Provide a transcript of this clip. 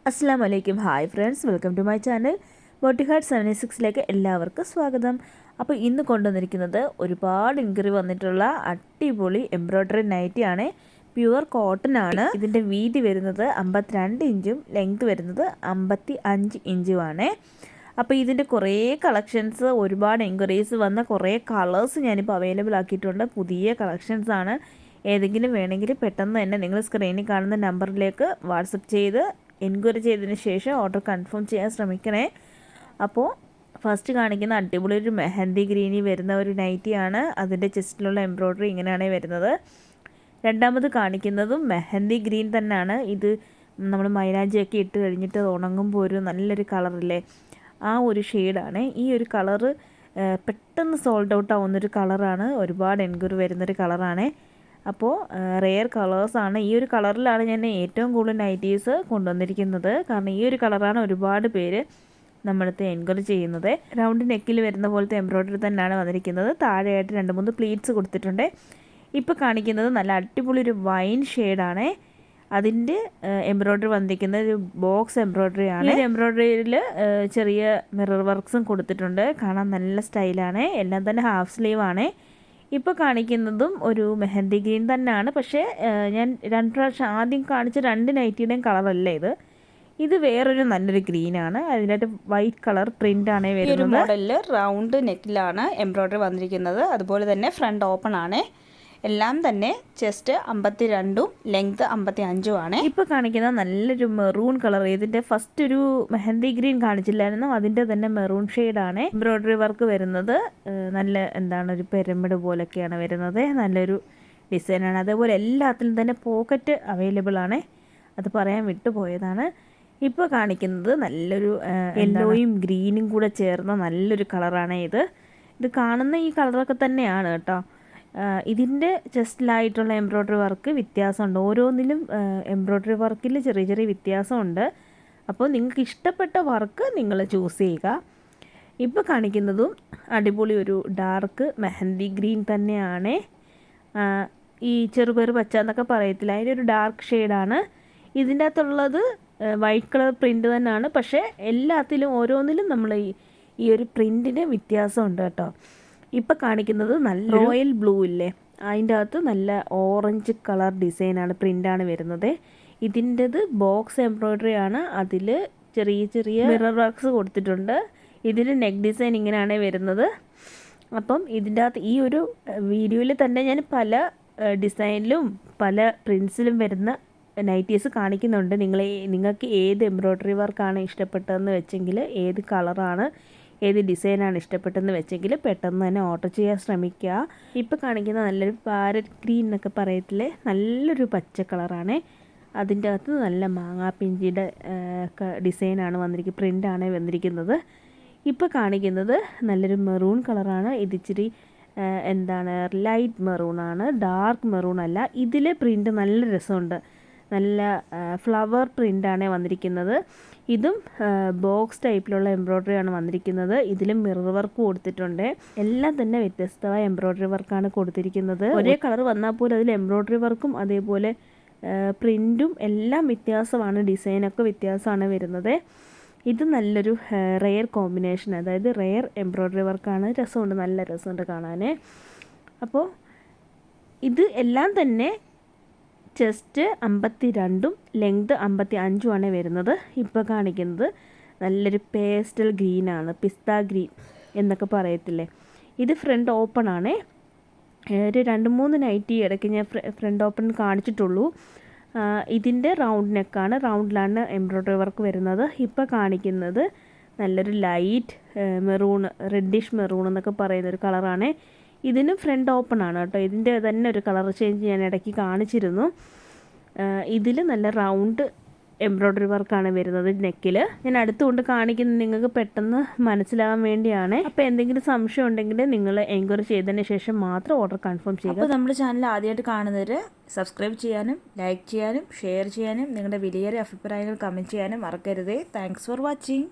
അസ്സലാമു അലൈക്കും. Hi friends, welcome to my channel ബോട്ടിഹാർട്ട് 76ലേക്ക് എല്ലാവർക്കും സ്വാഗതം. അപ്പോൾ ഇന്ന് കൊണ്ടുവന്നിരിക്കുന്നത് ഒരുപാട് ഇൻക്വയറി വന്നിട്ടുള്ള അടിപൊളി എംബ്രോയ്ഡറി നൈറ്റിയാണ്. പ്യുവർ കോട്ടൺ ആണ്. ഇതിൻ്റെ വീതി വരുന്നത് 52 ഇഞ്ചും ലെങ്ത് വരുന്നത് 55 ഇഞ്ചുമാണ്. അപ്പോൾ ഇതിൻ്റെ കുറേ കളക്ഷൻസ്, ഒരുപാട് എൻക്വയറീസ് വന്ന കുറേ കളേഴ്സ് ഞാനിപ്പോൾ അവൈലബിൾ ആക്കിയിട്ടുണ്ട്. പുതിയ കളക്ഷൻസ് ആണ്. ഏതെങ്കിലും വേണമെങ്കിൽ പെട്ടെന്ന് തന്നെ നിങ്ങൾ സ്ക്രീനിൽ കാണുന്ന നമ്പറിലേക്ക് വാട്സപ്പ് ചെയ്ത് എൻക്വയറി ചെയ്തതിന് ശേഷം ഓർഡർ കൺഫേം ചെയ്യാൻ ശ്രമിക്കണേ. അപ്പോൾ ഫസ്റ്റ് കാണിക്കുന്ന അടിപൊളി ഒരു മെഹന്തി ഗ്രീനിൽ വരുന്ന ഒരു നൈറ്റിയാണ്. അതിൻ്റെ ചെസ്റ്റിലുള്ള എംബ്രോയ്ഡറി ഇങ്ങനെയാണ് വരുന്നത്. രണ്ടാമത് കാണിക്കുന്നതും മെഹന്തി ഗ്രീൻ തന്നെയാണ്. ഇത് നമ്മൾ മൈലാഞ്ചിയൊക്കെ ഇട്ട് കഴിഞ്ഞിട്ട് ഉണങ്ങുമ്പോൾ ഒരു നല്ലൊരു കളറില്ലേ, ആ ഒരു ഷെയ്ഡാണ്. ഈ ഒരു കളറ് പെട്ടെന്ന് സോൾഡ് ഔട്ട് ആവുന്നൊരു കളറാണ്. ഒരുപാട് എൻക്വയറി വരുന്നൊരു കളറാണ്. അപ്പോൾ റെയർ കളേഴ്സാണ്. ഈ ഒരു കളറിലാണ് ഞാൻ ഏറ്റവും കൂടുതൽ നൈറ്റീസ് കൊണ്ടുവന്നിരിക്കുന്നത്. കാരണം ഈ ഒരു കളറാണ് ഒരുപാട് പേര് നമ്മളടുത്ത് എൻക്വയറി ചെയ്യുന്നത്. റൗണ്ട് നെക്കിൽ വരുന്ന പോലത്തെ എംബ്രോയ്ഡറി തന്നെയാണ് വന്നിരിക്കുന്നത്. താഴെയായിട്ട് 2-3 പ്ലീറ്റ്സ് കൊടുത്തിട്ടുണ്ട്. ഇപ്പോൾ കാണിക്കുന്നത് നല്ല അടിപൊളി ഒരു വൈൻ ഷെയ്ഡാണ്. അതിൻ്റെ എംബ്രോയ്ഡറി വന്നിരിക്കുന്നത് ഒരു ബോക്സ് എംബ്രോയ്ഡറി ആണ്. ഈ എംബ്രോയ്ഡറിയിൽ ചെറിയ മിറർ വർക്ക്സും കൊടുത്തിട്ടുണ്ട്. കാണാൻ നല്ല സ്റ്റൈലാണ്. എല്ലാം തന്നെ ഹാഫ് സ്ലീവ് ആണ്. ഇപ്പോൾ കാണിക്കുന്നതും ഒരു മെഹന്തി ഗ്രീൻ തന്നെയാണ്. പക്ഷേ ഞാൻ 2 പ്രാവശ്യം ആദ്യം കാണിച്ച 2 നൈറ്റിയുടെയും കളറല്ല ഇത്. ഇത് വേറൊരു നല്ലൊരു ഗ്രീനാണ്. അതിനായിട്ട് വൈറ്റ് കളർ പ്രിൻ്റാണ് വരുന്നത്. ഈ മോഡലിൽ റൗണ്ട് നെക്കിലാണ് എംബ്രോയ്ഡറി വന്നിരിക്കുന്നത്. അതുപോലെ തന്നെ ഫ്രണ്ട് ഓപ്പൺ ആണ്. എല്ലാം തന്നെ ചെസ്റ്റ് 52ഉം ലെങ്ത് 55ഉം ആണ്. ഇപ്പോൾ കാണിക്കുന്ന നല്ലൊരു മെറൂൺ കളർ. ഇതിൻ്റെ ഫസ്റ്റ് ഒരു മെഹന്തി ഗ്രീൻ കാണിച്ചില്ലായിരുന്നു, അതിൻ്റെ തന്നെ മെറൂൺ ഷെയ്ഡാണ്. എംബ്രോയ്ഡറി വർക്ക് വരുന്നത് നല്ല ഒരു പിരമിഡ് പോലൊക്കെയാണ് വരുന്നത്. നല്ലൊരു ഡിസൈനാണ്. അതേപോലെ എല്ലാത്തിലും തന്നെ പോക്കറ്റ് അവൈലബിൾ ആണ്. അത് പറയാൻ വിട്ടുപോയതാണ്. ഇപ്പോൾ കാണിക്കുന്നത് നല്ലൊരു യെല്ലോയും ഗ്രീനും കൂടെ ചേർന്ന നല്ലൊരു കളറാണ് ഇത്. ഇത് കാണുന്ന ഈ കളറൊക്കെ തന്നെയാണ് കേട്ടോ. ഇതിൻ്റെ ചെസ്റ്റിലായിട്ടുള്ള എംബ്രോയ്ഡറി വർക്ക് വ്യത്യാസമുണ്ട്. ഓരോന്നിലും എംബ്രോയ്ഡറി വർക്കിൽ ചെറിയ ചെറിയ വ്യത്യാസമുണ്ട്. അപ്പോൾ നിങ്ങൾക്ക് ഇഷ്ടപ്പെട്ട വർക്ക് നിങ്ങൾ ചൂസ് ചെയ്യുക. ഇപ്പോൾ കാണിക്കുന്നതും അടിപൊളി ഒരു ഡാർക്ക് മെഹന്തി ഗ്രീൻ തന്നെയാണ്. ഈ ചെറുപയർ പച്ച എന്നൊക്കെ പറയത്തില്ല, അതിൻ്റെ ഒരു ഡാർക്ക് ഷെയ്ഡാണ്. ഇതിൻ്റെ അകത്തുള്ളത് വൈറ്റ് കളർ പ്രിൻ്റ് തന്നെയാണ്. പക്ഷേ എല്ലാത്തിലും ഓരോന്നിലും നമ്മൾ ഈ ഒരു പ്രിൻറ്റിന് വ്യത്യാസമുണ്ട് കേട്ടോ. ഇപ്പോൾ കാണിക്കുന്നത് നല്ല റോയൽ ബ്ലൂ ഇല്ലേ, അതിൻ്റെ അകത്ത് നല്ല ഓറഞ്ച് കളർ ഡിസൈനാണ്, പ്രിൻ്റാണ് വരുന്നത്. ഇതിൻ്റെത് ബോക്സ് എംബ്രോയ്ഡറി ആണ്. അതിൽ ചെറിയ ചെറിയ മിറർ വർക്ക്സ് കൊടുത്തിട്ടുണ്ട്. ഇതിൻ്റെ നെക്ക് ഡിസൈൻ ഇങ്ങനെയാണ് വരുന്നത്. അപ്പം ഇതിൻ്റെ അകത്ത് ഈ ഒരു വീഡിയോയിൽ തന്നെ ഞാൻ പല ഡിസൈനിലും പല പ്രിൻസിലും വരുന്ന നൈറ്റീസ് കാണിക്കുന്നുണ്ട്. നിങ്ങൾക്ക് ഏത് എംബ്രോയ്ഡറി വർക്കാണ് ഇഷ്ടപ്പെട്ടതെന്ന് വെച്ചെങ്കിൽ, ഏത് കളറാണ് ഏത് ഡിസൈനാണ് ഇഷ്ടപ്പെട്ടതെന്ന് വെച്ചെങ്കിൽ പെട്ടെന്ന് തന്നെ ഓർഡർ ചെയ്യാൻ ശ്രമിക്കുക. ഇപ്പോൾ കാണിക്കുന്ന നല്ലൊരു പാരറ്റ് ഗ്രീൻ എന്നൊക്കെ പറയത്തില്ലേ, നല്ലൊരു പച്ച കളറാണ്. അതിൻ്റെ അകത്ത് നല്ല മാങ്ങാപ്പിഞ്ചിയുടെ ഡിസൈനാണ് വന്നിരിക്കുന്നത്, പ്രിൻ്റാണ് വന്നിരിക്കുന്നത്. ഇപ്പോൾ കാണിക്കുന്നത് നല്ലൊരു മെറൂൺ കളറാണ്. ഇതിച്ചിരി ലൈറ്റ് മെറൂണാണ്, ഡാർക്ക് മെറൂൺ അല്ല. ഇതിലെ പ്രിൻ്റ് നല്ല രസമുണ്ട്. നല്ല ഫ്ലവർ പ്രിൻ്റാണ് വന്നിരിക്കുന്നത്. ഇതും ബോക്സ് ടൈപ്പിലുള്ള എംബ്രോയ്ഡറി ആണ് വന്നിരിക്കുന്നത്. ഇതിലും മിറർ വർക്ക് കൊടുത്തിട്ടുണ്ട്. എല്ലാം തന്നെ വ്യത്യസ്തമായ എംബ്രോയ്ഡറി വർക്കാണ് കൊടുത്തിരിക്കുന്നത്. ഒരേ കളർ വന്നാൽ പോലും അതിൽ എംബ്രോയ്ഡറി വർക്കും അതേപോലെ പ്രിൻറ്റും എല്ലാം വ്യത്യാസമാണ്. ഡിസൈനൊക്കെ വ്യത്യാസമാണ് വരുന്നത്. ഇത് നല്ലൊരു റെയർ കോമ്പിനേഷൻ, അതായത് റെയർ എംബ്രോയ്ഡറി വർക്കാണ്. രസമുണ്ട്, നല്ല രസമുണ്ട് കാണാൻ. അപ്പോൾ ഇത് എല്ലാം തന്നെ ചെസ്റ്റ് 52ഉം ലെങ്ത് 55ഉമാണ് വരുന്നത്. ഇപ്പോൾ കാണിക്കുന്നത് നല്ലൊരു പേസ്റ്റൽ ഗ്രീനാണ്, പിസ്ത ഗ്രീൻ എന്നൊക്കെ പറയത്തില്ലേ. ഇത് ഫ്രണ്ട് ഓപ്പൺ ആണ്. ഒരു 2-3 നൈറ്റി ഇടയ്ക്ക് ഞാൻ ഫ്രണ്ട് ഓപ്പൺ കാണിച്ചിട്ടുള്ളൂ. ഇതിൻ്റെ റൗണ്ട് നെക്കാണ്, റൗണ്ടിലാണ് എംബ്രോയ്ഡറി വർക്ക് വരുന്നത്. ഇപ്പോൾ കാണിക്കുന്നത് നല്ലൊരു ലൈറ്റ് മെറൂൺ, റെഡിഷ് മെറൂൺ എന്നൊക്കെ പറയുന്നൊരു കളറാണ്. ഇതിനും ഫ്രണ്ട് ഓപ്പൺ ആണ് കേട്ടോ. ഇതിൻ്റെ തന്നെ ഒരു കളർ ചേഞ്ച് ഞാൻ ഇടയ്ക്ക് കാണിച്ചിരുന്നു. ഇതിൽ നല്ല റൗണ്ട് എംബ്രോയ്ഡറി വർക്കാണ് വരുന്നത് നെക്കിൽ. ഞാൻ അടുത്തുകൊണ്ട് കാണിക്കുന്നത് നിങ്ങൾക്ക് പെട്ടെന്ന് മനസ്സിലാകാൻ വേണ്ടിയാണ്. അപ്പോൾ എന്തെങ്കിലും സംശയം ഉണ്ടെങ്കിൽ നിങ്ങൾ എൻക്വയറി ചെയ്തതിന് ശേഷം മാത്രം ഓർഡർ കൺഫേം ചെയ്യുക. അപ്പോൾ നമ്മുടെ ചാനൽ ആദ്യമായിട്ട് കാണുന്നവർ സബ്സ്ക്രൈബ് ചെയ്യാനും ലൈക്ക് ചെയ്യാനും ഷെയർ ചെയ്യാനും നിങ്ങളുടെ വിലയേറിയ അഭിപ്രായങ്ങൾ കമൻറ്റ് ചെയ്യാനും മറക്കരുതേ. Thanks for watching.